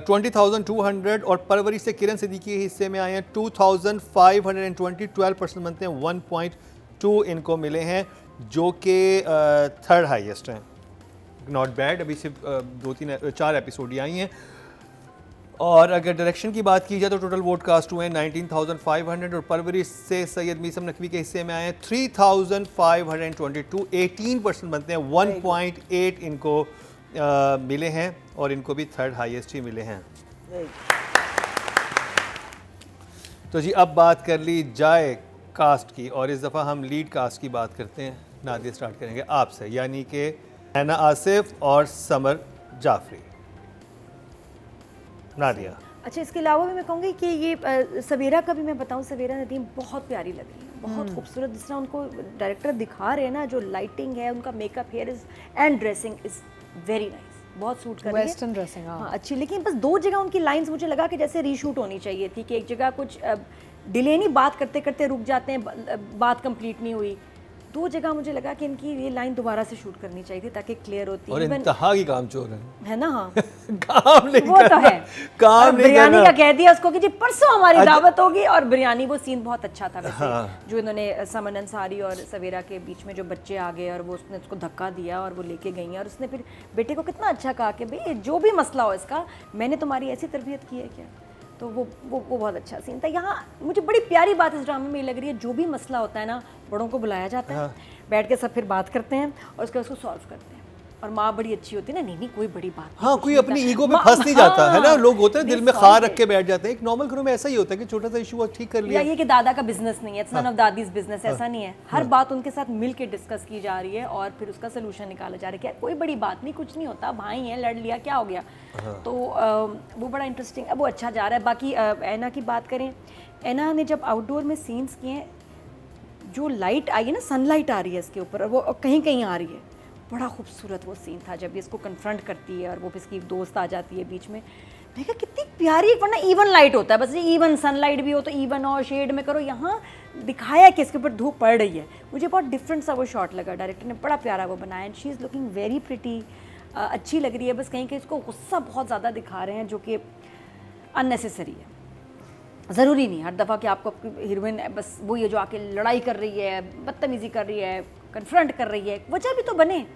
20,200, और परवरिश से किरण सिद्दीकी के हिस्से में आए हैं 2,520. 12% बनते हैं 1.2 इनको मिले हैं, जो कि थर्ड हाईएस्ट हैं. Not bad. अभी सिर्फ 4 एपिसोड ही आई हैं. और अगर डायरेक्शन की बात की जाए तो टोटल वोट कास्ट हुए हैं 19,500, और परवरिश से सैयद मीसम नकवी के हिस्से में आए हैं 3,522. 18% बनते हैं 1.8 इनको मिले हैं, और इनको भी थर्ड हाईएस्ट ही मिले हैं. तो जी अब बात कर ली जाए कास्ट की, और इस दफ़ा हम लीड कास्ट की बात करते हैं. नादिया स्टार्ट करेंगे आपसे, यानी कि हैना आसिफ और समर जाफरी. नादिया. अच्छा, इसके अलावा भी मैं कहूँगी कि ये सवेरा का भी मैं बताऊँ, सवेरा नदीम बहुत प्यारी लग रही है, बहुत खूबसूरत. जिस तरह उनको डायरेक्टर दिखा रहे हैं ना, जो लाइटिंग है, उनका makeup, here is and dressing is very nice, बहुत सूट कर रही है. वेस्टर्न ड्रेसिंग, हाँ अच्छी. लेकिन बस 2 जगह उनकी लाइंस मुझे लगा कि जैसे रीशूट होनी चाहिए थी, कि एक जगह कुछ डिले नहीं, बात करते करते रुक जाते हैं, बात कंप्लीट नहीं हुई. 2 जगह मुझे लगा कि इनकी ये लाइन दोबारा से शूट करनी चाहिए थी ताकि क्लियर होती. और इंतहा की काम चोर है ना. हाँ काम नहीं वो तो है. काम नहीं बिरयानी करना. का कह दिया उसको कि जी परसों हमारी दावत होगी, और बिरयानी वो सीन बहुत अच्छा था वैसे. हाँ. जो इन्होंने समन अंसारी और सवेरा के बीच में जो बच्चे आ गए, और वो उसने उसको धक्का दिया और वो लेके गई हैं, और उसने फिर बेटे को कितना अच्छा कहा कि भाई जो भी मसला हो इसका, मैंने तुम्हारी ऐसी तरबियत की है क्या. तो वो बहुत अच्छा सीन था. यहाँ मुझे बड़ी प्यारी बात इस ड्रामे में लग रही है, जो भी मसला होता है ना, बड़ों को बुलाया जाता है, बैठ के सब फिर बात करते हैं, और उसको सॉल्व करते हैं. और माँ बड़ी अच्छी होती है ना, नहीं कोई बड़ी बात नहीं, हाँ, कुछ कोई नहीं अपनी होता. ईगो में फंस नहीं जाता है ना. लोग होते हैं दिल में खार रख के बैठ जाते हैं. एक नॉर्मल घरों में ऐसा ही होता है कि छोटा सा इशू ठीक कर लिया. या ये कि दादा का बिजनेस नहीं है, it's none of Dadi's business, ऐसा नहीं है. हर बात उनके साथ मिल के डिस्कस की जा रही है, और फिर उसका सोल्यूशन निकाला जा रहा है. कोई बड़ी बात नहीं, कुछ नहीं होता, भाई हैं, लड़ लिया, क्या हो गया. तो वो बड़ा इंटरेस्टिंग, वो अच्छा जा रहा है. बाकी ऐना की बात करें, ऐना ने जब आउटडोर में सीन्स किए हैं, जो लाइट आई है ना, सनलाइट आ रही है इसके ऊपर, और वो कहीं कहीं आ रही है, बड़ा खूबसूरत वो सीन था. जब ये इसको कन्फ्रंट करती है और वो इसकी दोस्त आ जाती है बीच में, मैं कहा कितनी प्यारी. वरना इवन लाइट होता है, बस इवन सनलाइट भी हो तो इवन और शेड में करो. यहाँ दिखाया कि इसके ऊपर धूप पड़ रही है. मुझे बहुत डिफरेंट सा वो शॉट लगा. डायरेक्टर ने बड़ा प्यारा वो बनाया. And she is looking very pretty, अच्छी लग रही है. बस कहीं कहीं इसको गुस्सा बहुत ज़्यादा दिखा रहे हैं, जो कि अननेसेसरी है. ज़रूरी नहीं हर दफ़ा कि आपको आपकी हीरोइन बस वो ये जो आके लड़ाई कर रही है, बदतमीज़ी कर रही है, कन्फ्रंट कर रही है, वजह भी तो बने.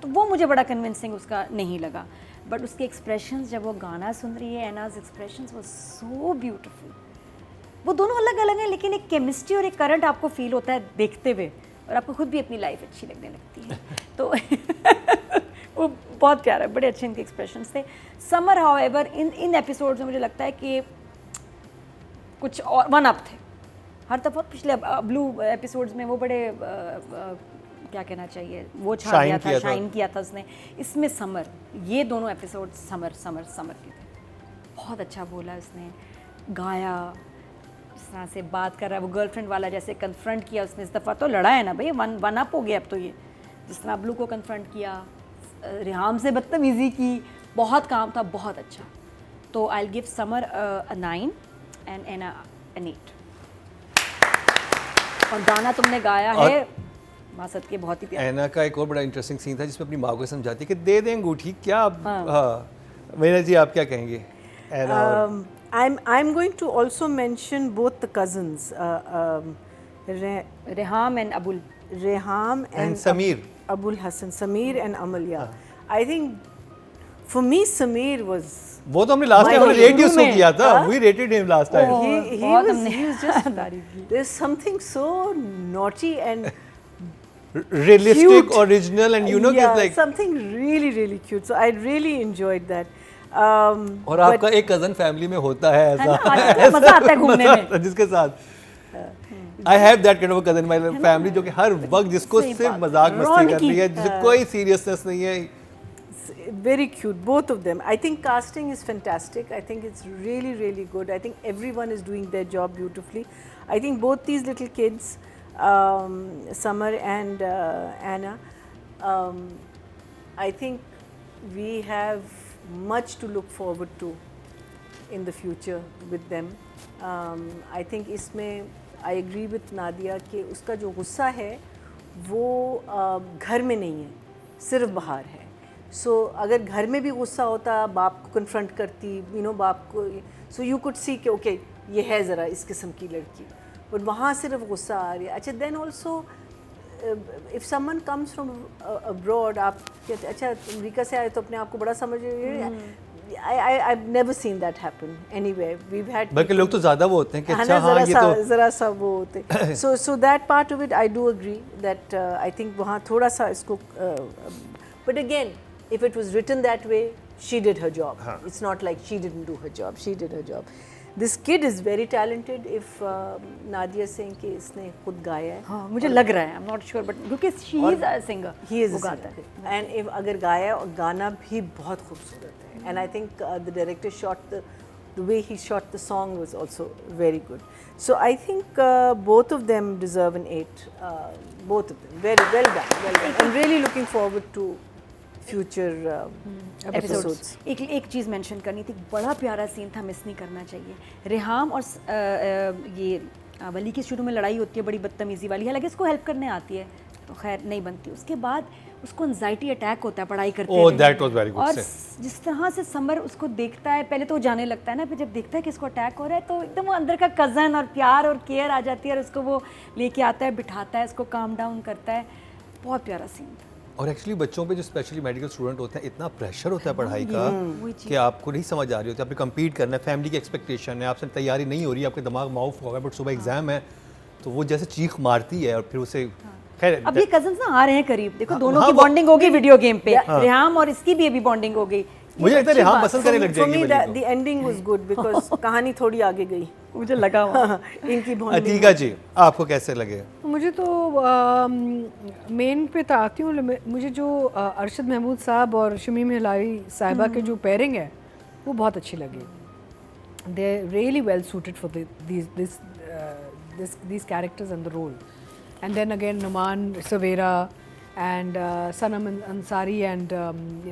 तो वो मुझे बड़ा कन्विंसिंग उसका नहीं लगा. बट उसके एक्सप्रेशंस, जब वो गाना सुन रही है, एनाज एक्सप्रेशंस वाज सो ब्यूटीफुल. वो दोनों अलग अलग हैं, लेकिन एक केमिस्ट्री और एक करंट आपको फील होता है देखते हुए, और आपको खुद भी अपनी लाइफ अच्छी लगने लगती है. तो वो बहुत प्यारा, बड़े अच्छे इनके एक्सप्रेशंस थे. समर हाउएवर इन एपिसोड्स में मुझे लगता है कि कुछ और वन अप थे. हर दफ़ा पिछले ब्लू एपिसोड्स में वो बड़े क्या कहना चाहिए, वो छा गया था, शाइन किया था उसने. इसमें समर, ये दोनों एपिसोड समर के थे. बहुत अच्छा बोला उसने, गाया, जिस तरह से बात कर रहा है, वो गर्लफ्रेंड वाला जैसे कन्फ्रंट किया उसने. इस दफ़ा तो लड़ा है ना भाई, वन अप हो गया अब तो. ये जिस तरह ब्लू को कन्फ्रंट किया, रिहाम से बदतमीज़ी की, बहुत काम था, बहुत अच्छा. तो I give summer a 9 and Anna an 8. और गाना तुमने गाया है मासद के बहुत ही प्यारा. ऐना का एक और बड़ा इंटरेस्टिंग सीन था जिसमें अपनी माँ को समझाती है कि दे दें अंगूठी क्या हाँ मीना जी आप क्या कहेंगे ऐना और I'm going to also mention both the cousins, Reham and Abul. Reham and Sameer. Abul Hassan, Sameer and Amal. Yeah, I think for me Sameer was. वो तो हमने लास्ट टाइम हमने रेट ही उसको किया था. We rated him last time. He was just there's something so naughty and Realistic, cute. original, and you know yeah, it's like. something really cute. So I really enjoyed that. और आपका एक cousin family में होता है है ना, ऐसा आजकल मजा आता है घूमने में. जिसके साथ I have that kind of a cousin my family जो कि हर वक्त जिसको सही सिर्फ बात. मजाक मस्ती कर रही है रौनकी. जिसे कोई सीरियसनेस नहीं है. Very cute, both of them. I think casting is fantastic. I think it's really good. I think everyone is doing their job beautifully. I think both these little kids, Summer and Anna, I think we have much to look forward to in the future with them. I think इसमें I agree with Nadia कि उसका जो गुस्सा है वो घर में नहीं है, सिर्फ बाहर है. सो अगर घर में भी गुस्सा होता, बाप को कन्फ्रंट करती, यू नो बाप को, सो यू कुड सी कि ओके ये है ज़रा इस किस्म की लड़की, बट वहाँ सिर्फ गुस्सा आ रही है. अच्छा then also if someone comes from abroad, आप कहते अच्छा अमेरिका से आए तो अपने आप को बड़ा समझ रहे हैं. I've never seen that happen anywhere. We've had बल्कि लोग तो ज़्यादा वो होते हैं कि हाँ अच्छा ना, हाँ ये तो ज़रा सा वो होते. So that part of it I do agree that I think वहाँ थोड़ा सा इसको but again if it was written that way she did her job. It's not like she didn't do her job. She did her job. This kid is very talented. If Nadia saying कि इसने खुद गाया है. हाँ मुझे लग रहा है. I'm not sure but क्योंकि she is a singer. He is वो a गाता है. singer. And if अगर गाया और गाना भी बहुत खूबसूरत है. And I think the director shot the way he shot the song was also very good. So I think both of them deserve an 8. Both of them very well done. I'm really looking forward to future episodes. एक चीज़ mention करनी थी. बड़ा प्यारा scene था, miss नहीं करना चाहिए. रेहाम और ये वली की शुरू में लड़ाई होती है बड़ी बदतमीज़ी वाली, हालांकि इसको हेल्प करने आती है तो खैर नहीं बनती. उसके बाद उसको एंजाइटी अटैक होता है पढ़ाई करते हुए. that was very good और say. जिस तरह से समर उसको देखता है, पहले तो वो जाने लगता है ना, फिर जब देखता है कि इसको अटैक हो रहा है तो एकदम वो अंदर का कज़न और प्यार और केयर आ जाती है और उसको वो लेके आता है, बिठाता है, इसको काम डाउन करता है. बहुत प्यारा सीन था. और एक्चुअली बच्चों पे जो स्पेशली मेडिकल स्टूडेंट होते हैं इतना प्रेशर होता है पढ़ाई का कि आपको नहीं समझ आ रही होती, आपने कम्पीट करना है, फैमिली की एक्सपेक्टेशन है, आपसे तैयारी नहीं हो रही, आपके दिमाग माउफ होगा, बट सुबह एग्जाम है तो वो जैसे चीख मारती है और फिर उसे खैर. अब ये कजन्स ना आ रहे हैं करीब, देखो दोनों की बॉन्डिंग होगी वीडियो गेम पे. रेहाम और इसकी भी अभी बॉन्डिंग हो गई. मुझे लगता है रेहाम पसंद करने लग For me जाएगी. the ending was good because कहानी थोड़ी आगे गई. मुझे लगा इनकी bonding. अतीका जी आपको कैसे लगे? मुझे तो मेन पे तो आती हूँ. मुझे जो अरशद महमूद साहब और शमीम हिलारी साहिबा के जो पेयरिंग है वो बहुत अच्छी लगी. They really well suited for these characters and the role. And then again Numan Savera and Sanam Ansari and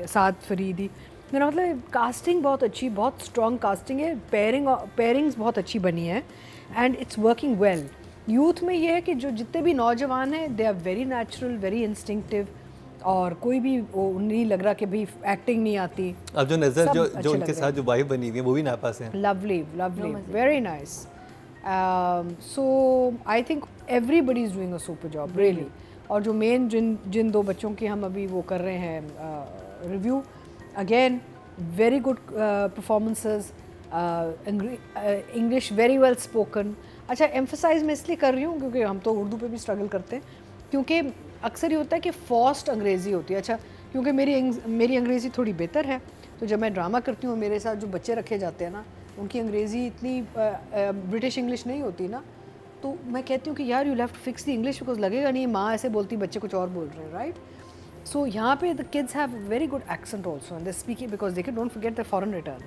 Saad Faridi. मेरा मतलब कास्टिंग बहुत अच्छी, बहुत स्ट्रॉन्ग कास्टिंग है. पेयरिंग्स बहुत अच्छी बनी है and it's working well. Youth में ये है कि जो जितने भी नौजवान हैं they are very natural, very instinctive, और कोई भी वो नहीं लग रहा कि भाई एक्टिंग नहीं आती. अब जो नज़र जो उनके साथ जो वाइफ बनी हुई है वो भी नापास है. Lovely very nice. So I think everybody is doing a super job really. और जो मेन जिन दो बच्चों की हम अभी वो कर रहे हैं review, again very good performances, English very well spoken. अच्छा एम्फसाइज मैं इसलिए कर रही हूँ क्योंकि हम तो उर्दू पे भी स्ट्रगल करते हैं, क्योंकि अक्सर ये होता है कि फॉस्ट अंग्रेज़ी होती है. अच्छा क्योंकि मेरी अंग्रेज़ी थोड़ी बेहतर है तो जब मैं ड्रामा करती हूँ मेरे साथ जो बच्चे रखे जाते हैं ना उनकी अंग्रेज़ी इतनी ब्रिटिश इंग्लिश नहीं होती ना, तो मैं कहती हूँ कि यार you have to fix the English because लगेगा नहीं माँ ऐसे बोलती बच्चे कुछ और बोल रहे हैं, राइट. सो यहाँ पे the kids have very good accent also and they speaking because they can don't forget the foreign return.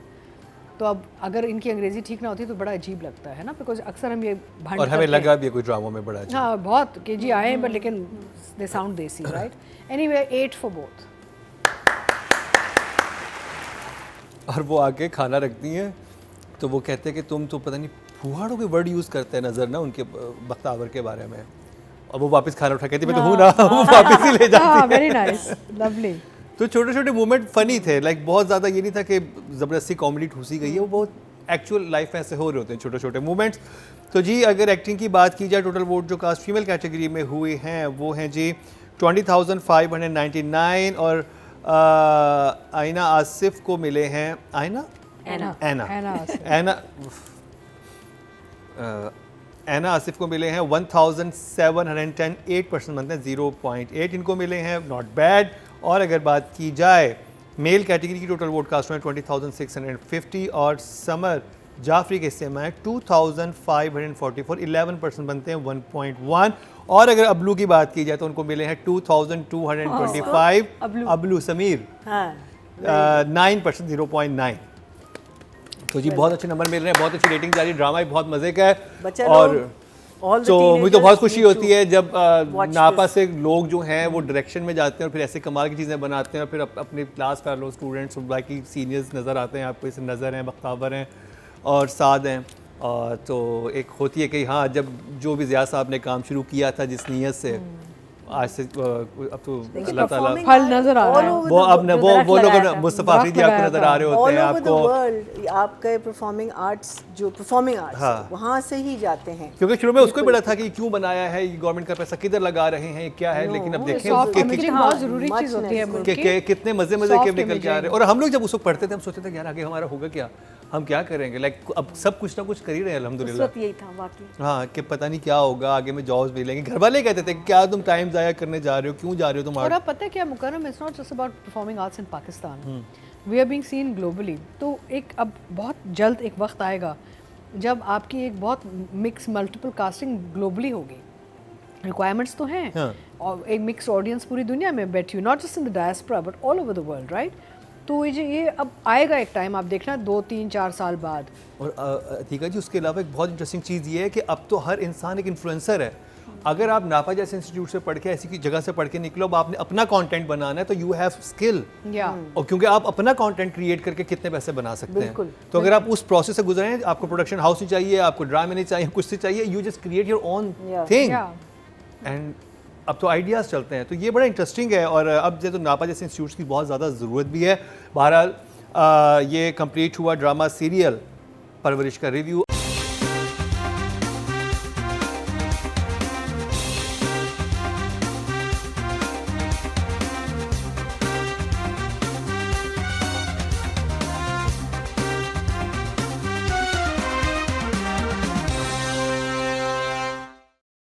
तो अब अगर इनकी अंग्रेज़ी ठीक ना होती तो बड़ा अजीब लगता है ना, बिकॉज अक्सर हम ये भांड और हमें लगा भी कोई ड्रामों में बड़ा अच्छा. हाँ बहुत के जी आए हैं बट लेकिन दे साउंड देसी, राइट. Anyway 8 for both. और वो आके खाना रखती हैं, तो वो कहते हैं कि तुम तो पता नहीं फूहाड़ों के वर्ड यूज़ करते हैं नज़र ना उनके बख्तावर के बारे में, और वो वापस खाना उठा कहती मैं तो हूँ ना, वो वापस ही ले जाती है। Very nice, lovely. तो छोटे छोटे मोमेंट फनी थे, लाइक बहुत ज़्यादा ये नहीं था कि ज़बरदस्ती कॉमेडी ठूसी गई है, वो बहुत एक्चुअल लाइफ में ऐसे हो रहे होते हैं छोटे छोटे मोमेंट्स। तो जी अगर एक्टिंग की बात की जाए, टोटल वोट जो कास्ट फीमेल कैटेगरी में हुए हैं वो हैं जी 20,599, और आइना आसिफ को मिले हैं, आइना एना एना आसिफ को मिले हैं 1710, 8% बनते हैं, 0.8 इनको मिले हैं, नॉट बैड। और अगर बात की जाए मेल कैटेगरी की, टोटल वोट कास्ट में 20,650, और समर जाफरी के हिस्से में 2,544, 11% बनते हैं, 1.1। और अगर अबलू की बात की जाए तो उनको मिले हैं 2,225, अबलू समीर हाँ 9%, 0.9। तो जी बहुत अच्छे नंबर मिल रहे हैं, बहुत अच्छी रेटिंग जा रही है, ड्रामा भी बहुत मज़े का है। बच्चा और all the तो मुझे तो teenagers बहुत खुशी need होती to है जब watch नापा this. से लोग जो हैं वो डायरेक्शन में जाते हैं और फिर ऐसे कमाल की चीज़ें बनाते हैं, और फिर अपने क्लास फेलो स्टूडेंट्स बाकी सीनियर्स नज़र आते हैं आपको, इसे नज़र हैं, बख्तावर हैं और साद हैं। और तो एक होती है कि हाँ जब जो भी ज़िया साहब ने काम शुरू किया था जिस नीयत से, आज से अब तो अल्लाह ताला फल नजर आ रहा है। वो अब न वो लोग मुस्तफ़ा दरख्त आफरीदी आपको लगाया नज़र था। आ रहे होते ऑल हैं ओवर द आपको, वर्ल्ड आपके परफॉर्मिंग आर्ट्स जो परफॉर्मिंग आर्ट्स हाँ। वहाँ से ही जाते हैं। क्योंकि शुरू में उसको ही बड़ा था कि क्यों बनाया है, ये गवर्नमेंट का पैसा किधर लगा रहे हैं, ये क्या है, लेकिन अब देखें सॉफ्ट कि इमेजिंग हाँ, बहुत जरूरी much चीज होती है necessary. मुल्क कि की। कितने मजे मजे के Soft निकल के आ रहे हैं। imaging. और हम लोग जब उसको पढ़ते थे हम सोचते थे यार आगे हमारा होगा क्या, हम क्या करेंगे, लाइक अब सब कुछ ना कुछ कर ही रहे हैं उस अल्हम्दुलिल्लाह। वक्त यही था वाकई। हाँ कि पता नहीं क्या होगा, आगे में जॉब्स मिलेंगे, घर वाले कहते थे क्या तुम टाइम ज़ाया करने जा रहे हो, क्यों जा रहे हो तुम और आर्ट। अब पता है क्या Mukarram, it's not just about performing arts in Pakistan, we are being seen globally. तो एक अब बहुत जल्द एक वक्त आएगा जब आपकी एक बहुत मिक्स मल्टीपल कास्टिंग ग्लोबली होगी। रिक्वायरमेंट्स तो हैं हाँ। और एक मिक्स ऑडियंस पूरी दुनिया में बैठी you, not just in the diaspora but all over the world, right. तो ये अब आएगा एक टाइम, आप देखना 2, 3, 4 साल बाद। और अतीका जी उसके अलावा एक बहुत इंटरेस्टिंग चीज़ ये है कि अब तो हर इंसान एक इन्फ्लुएंसर है। अगर आप नापा जैसे इंस्टीट्यूट से पढ़ के ऐसी की जगह से पढ़ के निकलो, अब आपने अपना कंटेंट बनाना है तो यू हैव स्किल, या और क्योंकि आप अपना कंटेंट क्रिएट करके कितने पैसे बना सकते बिल्कुल, हैं। तो अगर आप उस प्रोसेस से गुजरे हैं, आपको प्रोडक्शन हाउस नहीं चाहिए, आपको ड्रामे नहीं चाहिए, कुछ नहीं चाहिए, you just create your own Yeah. Thing या एंड अब तो आइडियाज़ चलते हैं। तो ये बड़ा इंटरेस्टिंग है, और अब जो तो नापा जैसे इंस्टीट्यूट्स की बहुत ज़्यादा ज़रूरत भी है। बहरहाल ये कंप्लीट हुआ ड्रामा सीरियल परवरिश का रिव्यू।